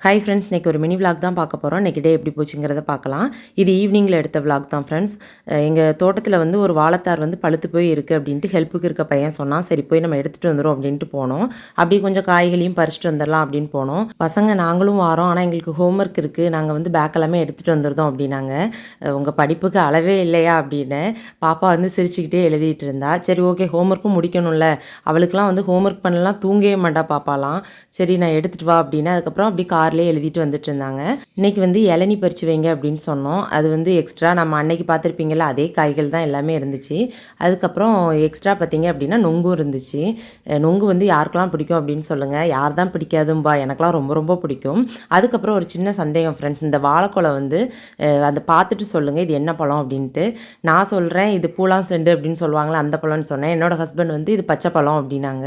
Hi friends, இன்றைக்கி ஒரு mini vlog தான் பார்க்க போகிறோம். இன்றைக்கி டே எப்படி போச்சுங்கிறத பார்க்கலாம். இது ஈவினிங்கில் எடுத்த விளாக் தான் ஃப்ரெண்ட்ஸ். எங்கள் தோட்டத்தில் வந்து ஒரு வாழைத்தார் வந்து பழுத்து போய் இருக்குது அப்படின்ட்டு ஹெல்ப்புக்கு இருக்க பையன் சொன்னால், சரி போய் நம்ம எடுத்துகிட்டு வந்துடும் அப்படின்ட்டு போனோம். அப்படியே கொஞ்சம் காய்களையும் பறிச்சுட்டு வந்துடலாம் அப்படின்னு போனோம். பசங்க நாங்களும் வரோம், ஆனால் எங்களுக்கு ஹோம்ஒர்க் இருக்குது, நாங்கள் வந்து பேக் எல்லாமே எடுத்துகிட்டு வந்துருந்தோம் அப்படின்னாங்க. உங்கள் படிப்புக்கு அளவே இல்லையா அப்படின்னு பாப்பா வந்து சிரிச்சுக்கிட்டே எழுதிட்டு இருந்தா. சரி ஓகே, ஹோம்ஒர்க்கும் முடிக்கணும்ல, அவளுக்குலாம் வந்து ஹோம்ஒர்க் பண்ணலாம் தூங்கவே மாட்டா பாப்பாலாம். சரி நான் எடுத்துகிட்டு வா அப்படின்னு அதுக்கப்புறம் அப்படி கார்லேயே எழுதிட்டு வந்துட்டு இருந்தாங்க. இன்றைக்கி வந்து இளநி பறித்து வைங்க அப்படின்னு சொன்னோம். அது வந்து எக்ஸ்ட்ரா நம்ம அன்னைக்கு பார்த்துருப்பீங்களா, அதே காய்கள் தான் எல்லாமே இருந்துச்சு. அதுக்கப்புறம் எக்ஸ்ட்ரா பார்த்தீங்க அப்படின்னா நொங்கும் இருந்துச்சு. நொங்கு வந்து யாருக்கெல்லாம் பிடிக்கும் அப்படின்னு சொல்லுங்கள். யார் தான் பிடிக்காதும்பா, எனக்கெலாம் ரொம்ப ரொம்ப பிடிக்கும். அதுக்கப்புறம் ஒரு சின்ன சந்தேகம் ஃப்ரெண்ட்ஸ், இந்த வாழைக்கொலை வந்து அதை பார்த்துட்டு சொல்லுங்கள் இது என்ன பழம் அப்படின்ட்டு. நான் சொல்கிறேன் இது பூலாம் செண்டு அப்படின்னு சொல்லுவாங்களே அந்த பழம்னு சொன்னேன். என்னோடய ஹஸ்பண்ட் வந்து இது பச்சை பழம் அப்படின்னாங்க.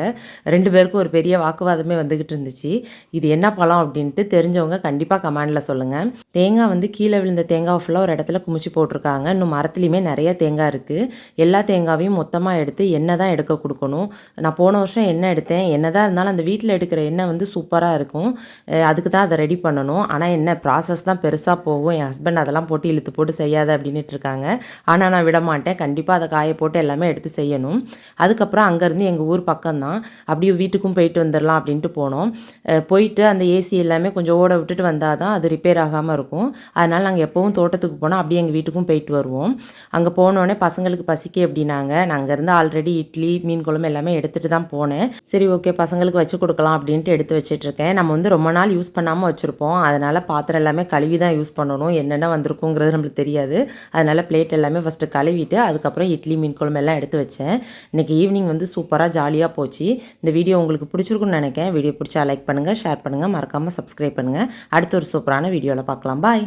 2 பேருக்கும் ஒரு பெரிய வாக்குவாதமே வந்துக்கிட்டு இருந்துச்சு. இது என்ன பழம் அப்படின்ட்டு தெரிஞ்சவங்க கண்டிப்பாக கமெண்டில் சொல்லுங்கள். தேங்காய் வந்து கீழே விழுந்த தேங்காய் ஃபுல்லாக ஒரு இடத்துல குமிச்சு போட்டிருக்காங்க. இன்னும் மரத்துலேயுமே நிறைய தேங்காய் இருக்குது. எல்லா தேங்காவையும் மொத்தமாக எடுத்து எண்ணெய் தான் எடுக்க கொடுக்கணும். நான் போன வருஷம் எண்ணெய் எடுத்தேன். என்ன தான் இருந்தாலும் அந்த வீட்டில் எடுக்கிற எண்ணெய் வந்து சூப்பராக இருக்கும். அதுக்கு தான் அதை ரெடி பண்ணணும். ஆனால் என்ன ப்ராசஸ் தான் பெருசாக போகும். என் ஹஸ்பண்ட் அதெல்லாம் போட்டு இழுத்து போட்டு செய்யாத அப்படின்ட்டு இருக்காங்க. ஆனால் நான் விட மாட்டேன். கண்டிப்பாக அதை காய போட்டு எல்லாமே எடுத்து செய்யணும். அதுக்கப்புறம் அங்கேருந்து எங்கள் ஊர் பக்கம்தான், அப்படியே வீட்டுக்கும் போயிட்டு வந்துடலாம் அப்படின்ட்டு போனோம். போயிட்டு அந்த ஏசி எல்லாமே கொஞ்சம் ஓட விட்டுட்டு வந்தால் தான் அது ரிப்பேர் ஆகாமல் இருக்கும். அதனால் நாங்கள் எப்போவும் தோட்டத்துக்கு போனால் அப்படியே எங்கள் வீட்டுக்கும் போயிட்டு வருவோம். அங்கே போனோடனே பசங்களுக்கு பசிக்கு அப்படின்னாங்க. நான் அங்கேருந்து ஆல்ரெடி இட்லி மீன் குழம்பு எல்லாமே எடுத்துகிட்டு தான் போனேன். சரி ஓகே பசங்களுக்கு வச்சு கொடுக்கலாம் அப்படின்ட்டு எடுத்து வச்சிட்ருக்கேன். நம்ம வந்து ரொம்ப நாள் யூஸ் பண்ணாமல் வச்சுருப்போம். அதனால் பாத்திரம் எல்லாமே கழுவி தான் யூஸ் பண்ணணும். என்னென்ன வந்திருக்குங்கிறது நம்மளுக்கு தெரியாது. அதனால் பிளேட் எல்லாமே ஃபஸ்ட்டு கழுவிட்டு அதுக்கப்புறம் இட்லி மீன் குழம்பு எல்லாம் எடுத்து வச்சேன். இன்றைக்கி ஈவினிங் வந்து சூப்பராக ஜாலியாக போச்சு. இந்த வீடியோ உங்களுக்கு பிடிச்சிருக்குன்னு நினைக்கிறேன். வீடியோ பிடிச்சா லைக் பண்ணுங்கள், ஷேர் பண்ணுங்கள், மறக்காமல் சப்ஸ்கிரைப் பண்ணுங்கள். அடுத்த ஒரு சூப்பரான வீடியோவில் பார்க்கலாம். பாய்.